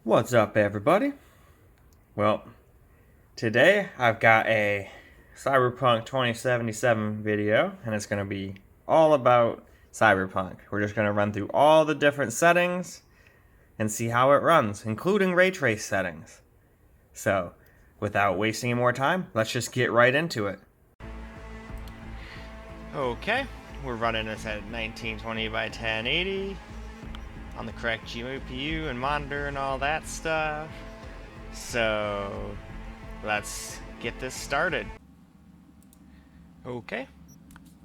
What's up, everybody? Well, today I've got a Cyberpunk 2077 video, and it's going to be all about Cyberpunk. We're just going to run through all the different settings and see how it runs, including ray trace settings. So, without wasting any more time, let's just get right into it. Okay, we're running this at 1920 by 1080 on the correct GPU and monitor and all that stuff. So let's get this started. Okay,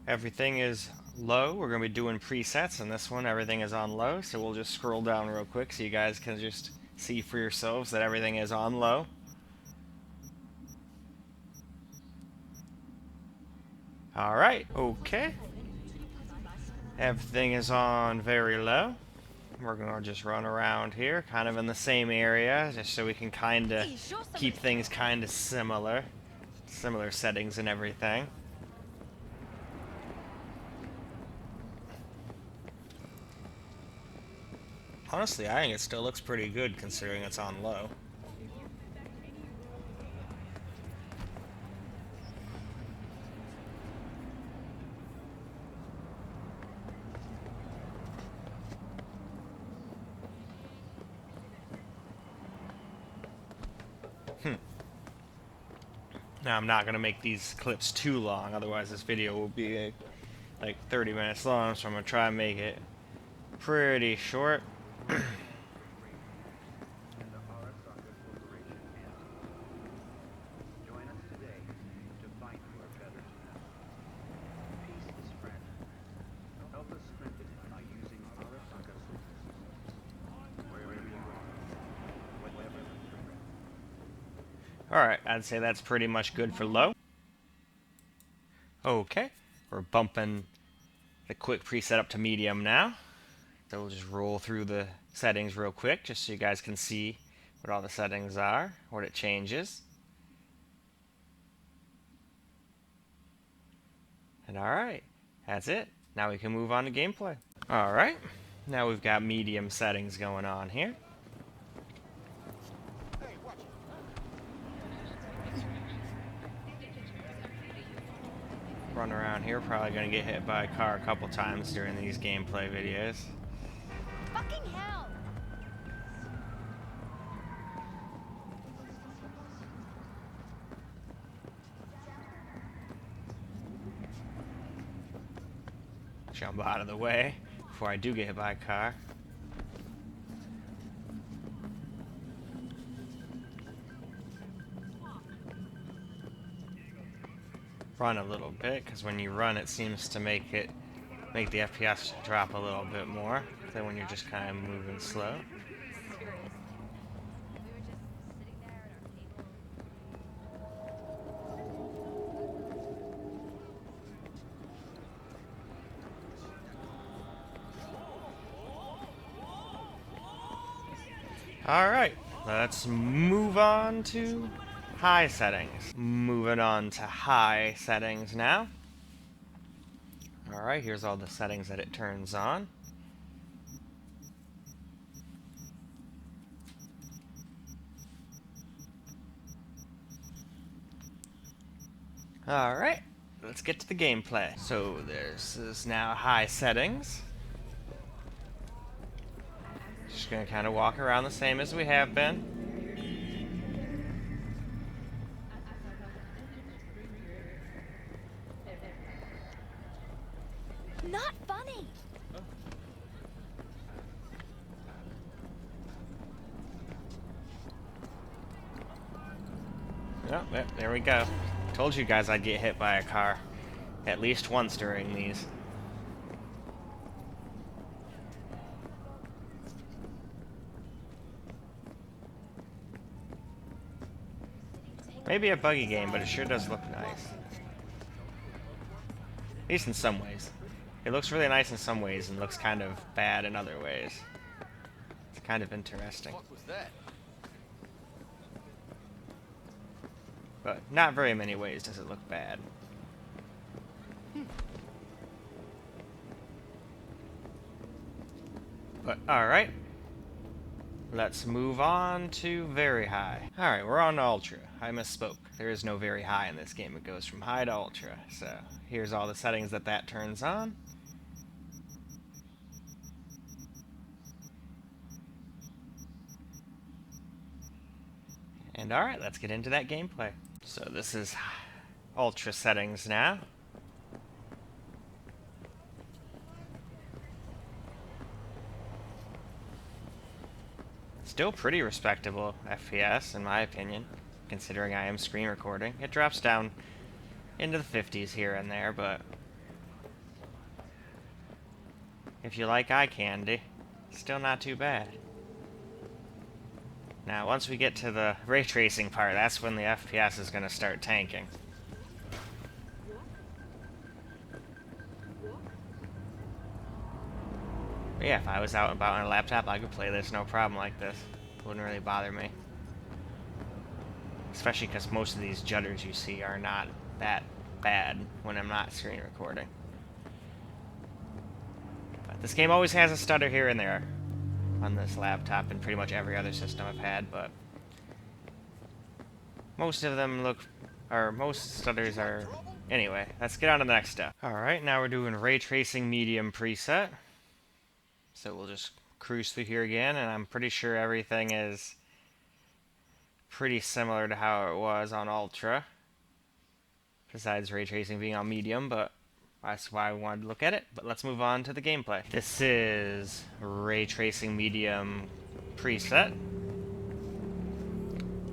everything is low. We're going to be doing presets, and this one everything is on low, so we'll just scroll down real quick so you guys can just see for yourselves that everything is on low. Alright, okay. Everything is on very low. We're going to just run around here, kind of in the same area, just so we can kind of keep things kind of similar. Similar settings and everything. Honestly, I think it still looks pretty good considering it's on low. Now, I'm not going to make these clips too long, otherwise this video will be like 30 minutes long, so I'm going to try and make it pretty short. Alright, I'd say that's pretty much good for low. Okay, we're bumping the quick preset up to medium now. So we'll just roll through the settings real quick, just so you guys can see what all the settings are, what it changes. And alright, that's it. Now we can move on to gameplay. Alright, now we've got medium settings going on here. Run around here, probably gonna get hit by a car a couple times during these gameplay videos. Fucking hell! Jump out of the way before I do get hit by a car. Run a little bit, because when you run it seems to make the FPS drop a little bit more than when you're just kind of moving slow. Alright, let's move on to high settings. Moving on to high settings now. Alright, here's all the settings that it turns on. Alright, let's get to the gameplay. So this is now high settings. Just gonna kind of walk around the same as we have been. Not funny! Oh, there we go. Told you guys I'd get hit by a car at least once during these. Maybe a buggy game, but it sure does look nice. At least in some ways. It looks really nice in some ways and looks kind of bad in other ways. It's kind of interesting. What was that? But not very many ways does it look bad. But, alright. let's move on to very high. Alright, we're on ultra. I misspoke. There is no very high in this game. It goes from high to ultra. So here's all the settings that turns on. And alright, let's get into that gameplay. So this is ultra settings now. Still pretty respectable FPS, in my opinion, considering I am screen recording. It drops down into the 50s here and there, but if you like eye candy, still not too bad. Now, once we get to the ray tracing part, that's when the FPS is going to start tanking. But yeah, if I was out and about on a laptop, I could play this no problem like this. It wouldn't really bother me. Especially because most of these judders you see are not that bad when I'm not screen recording. But this game always has a stutter here and there on this laptop and pretty much every other system I've had, but most of them most stutters are... Anyway, let's get on to the next step. Alright, now we're doing ray tracing medium preset. So we'll just cruise through here again, and I'm pretty sure everything is pretty similar to how it was on Ultra. Besides ray tracing being on medium, but that's why I wanted to look at it. But let's move on to the gameplay. This is ray tracing medium preset.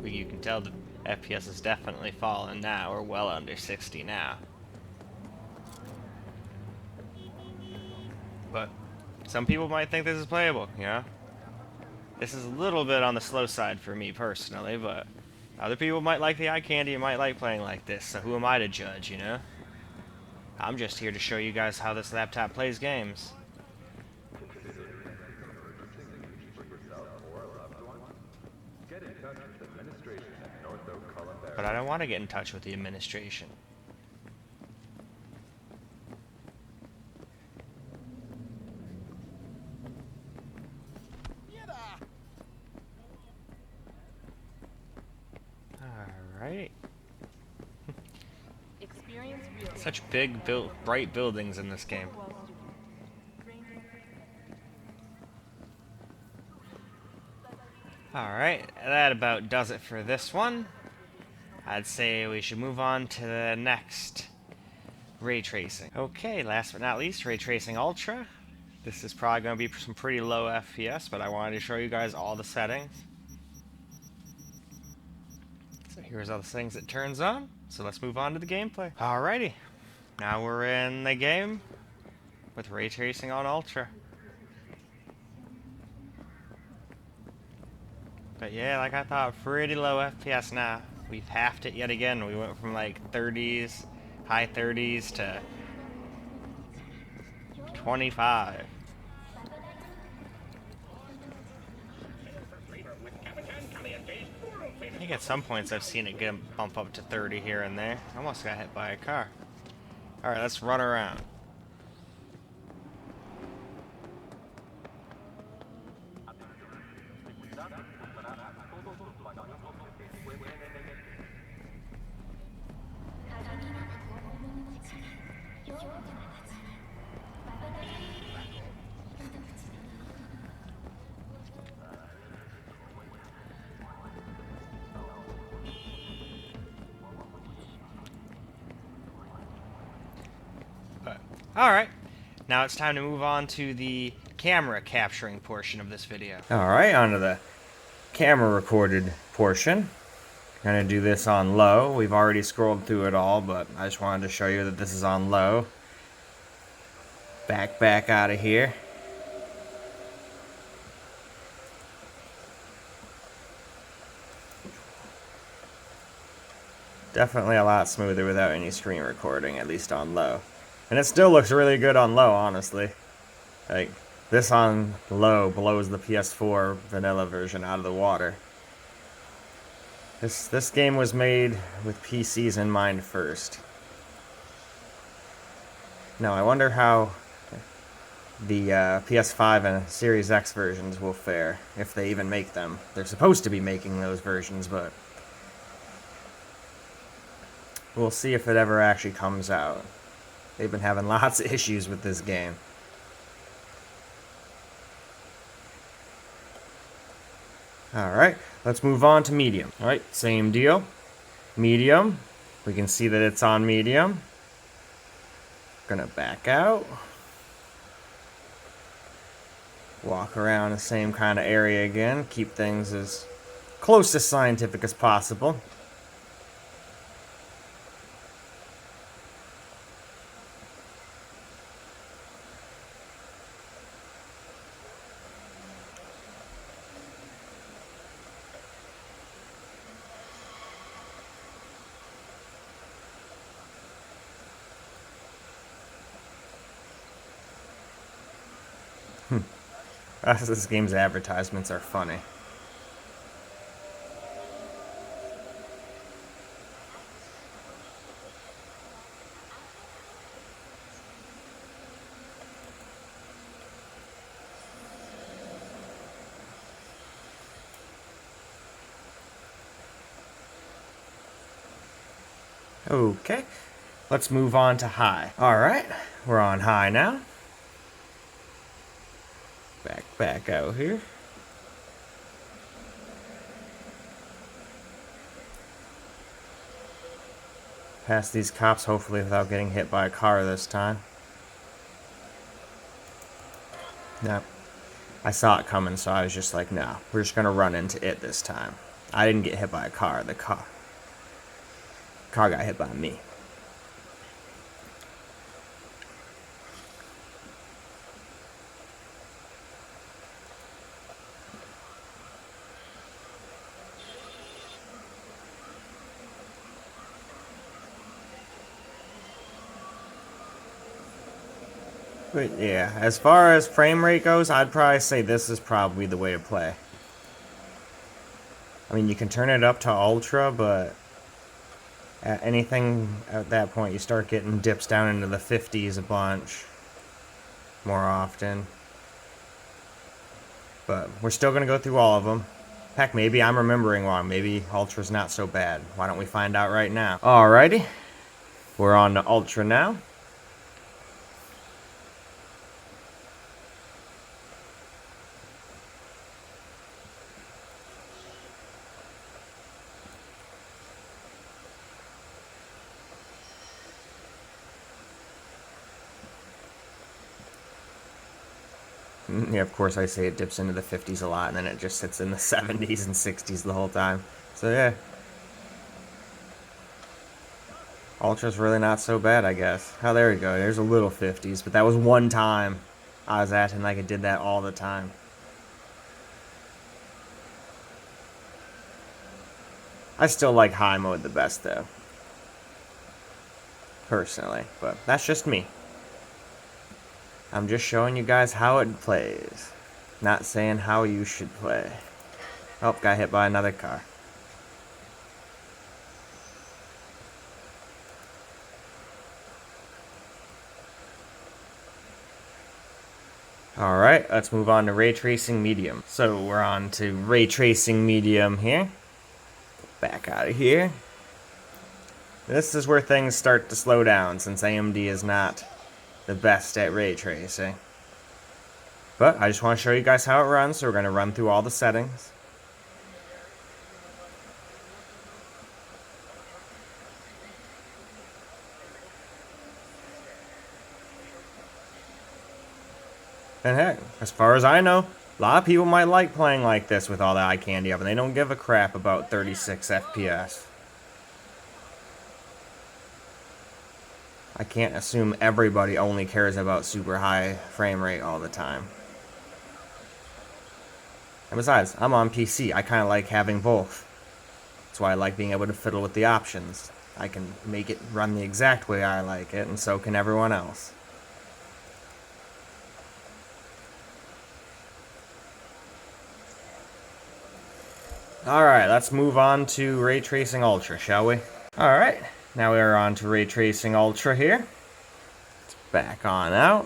You can tell the FPS is definitely fallen now. We're well under 60 now. But some people might think this is playable, you know? This is a little bit on the slow side for me personally, but other people might like the eye candy and might like playing like this, so who am I to judge, you know? I'm just here to show you guys how this laptop plays games. But I don't want to get in touch with the administration. Alright. Such big, bright buildings in this game. Alright, that about does it for this one. I'd say we should move on to the next ray tracing. Okay, last but not least, ray tracing ultra. This is probably going to be some pretty low FPS, but I wanted to show you guys all the settings. So here's all the settings it turns on. So let's move on to the gameplay. Alrighty, now we're in the game with ray tracing on ultra. But yeah, like I thought, pretty low FPS now. We've halved it yet again. We went from like 30s, high 30s to 25. I think at some points I've seen it get bump up to 30 here and there. Almost got hit by a car. Alright, let's run around. Alright, now it's time to move on to the camera capturing portion of this video. Alright, on to the camera recorded portion. Gonna do this on low. We've already scrolled through it all, but I just wanted to show you that this is on low. Back out of here. Definitely a lot smoother without any screen recording, at least on low. And it still looks really good on low, honestly. Like, this on low blows the PS4 vanilla version out of the water. This game was made with PCs in mind first. Now, I wonder how the PS5 and Series X versions will fare, if they even make them. They're supposed to be making those versions, but we'll see if it ever actually comes out. They've been having lots of issues with this game. Alright, let's move on to medium. Alright, same deal. Medium. We can see that it's on medium. Gonna back out. Walk around the same kind of area again. Keep things as close to scientific as possible. This game's advertisements are funny. Okay, let's move on to high. Alright, we're on high now. Back out here. Past these cops, hopefully without getting hit by a car this time. Nope. I saw it coming, so I was just like, no, we're just gonna run into it this time. I didn't get hit by a car, the car got hit by me. But yeah, as far as frame rate goes, I'd probably say this is probably the way to play. I mean, you can turn it up to ultra, but at anything at that point, you start getting dips down into the 50s a bunch more often. But we're still going to go through all of them. Heck, maybe I'm remembering wrong. Maybe ultra's not so bad. Why don't we find out right now? Alrighty, we're on to ultra now. Yeah, of course I say it dips into the 50s a lot, and then it just sits in the 70s and 60s the whole time. So yeah. Ultra's really not so bad, I guess. Oh, there we go. There's a little 50s, but that was one time I was acting like it did that all the time. I still like high mode the best, though. Personally, but that's just me. I'm just showing you guys how it plays. Not saying how you should play. Oh, got hit by another car. Alright, let's move on to ray tracing medium. So we're on to ray tracing medium here. Back out of here. This is where things start to slow down, since AMD is not the best at ray tracing. But I just want to show you guys how it runs, so we're going to run through all the settings. And heck, as far as I know, a lot of people might like playing like this with all the eye candy up, and they don't give a crap about 36 FPS. I can't assume everybody only cares about super high frame rate all the time. And besides, I'm on PC. I kind of like having both. That's why I like being able to fiddle with the options. I can make it run the exact way I like it, and so can everyone else. Alright, let's move on to Ray Tracing Ultra, shall we? Alright. Now we are on to Ray Tracing Ultra here. Let's back on out.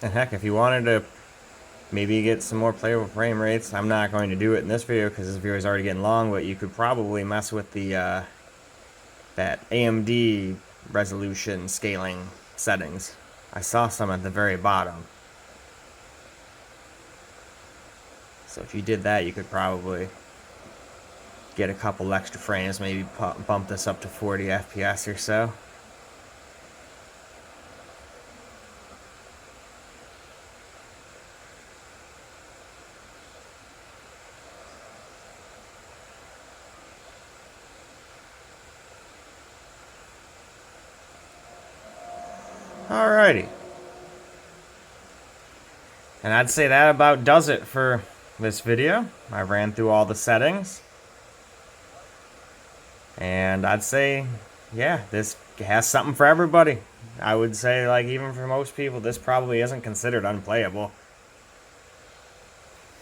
And heck, if you wanted to maybe get some more playable frame rates, I'm not going to do it in this video because this video is already getting long, but you could probably mess with the that AMD resolution scaling settings. I saw some at the very bottom. So if you did that, you could probably get a couple extra frames, maybe bump this up to 40 FPS or so. Alrighty. And I'd say that about does it for this video. I ran through all the settings. And I'd say, yeah, this has something for everybody. I would say, like, even for most people, this probably isn't considered unplayable.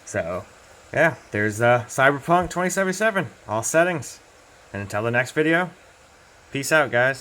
So, yeah, there's Cyberpunk 2077, all settings. And until the next video, peace out, guys.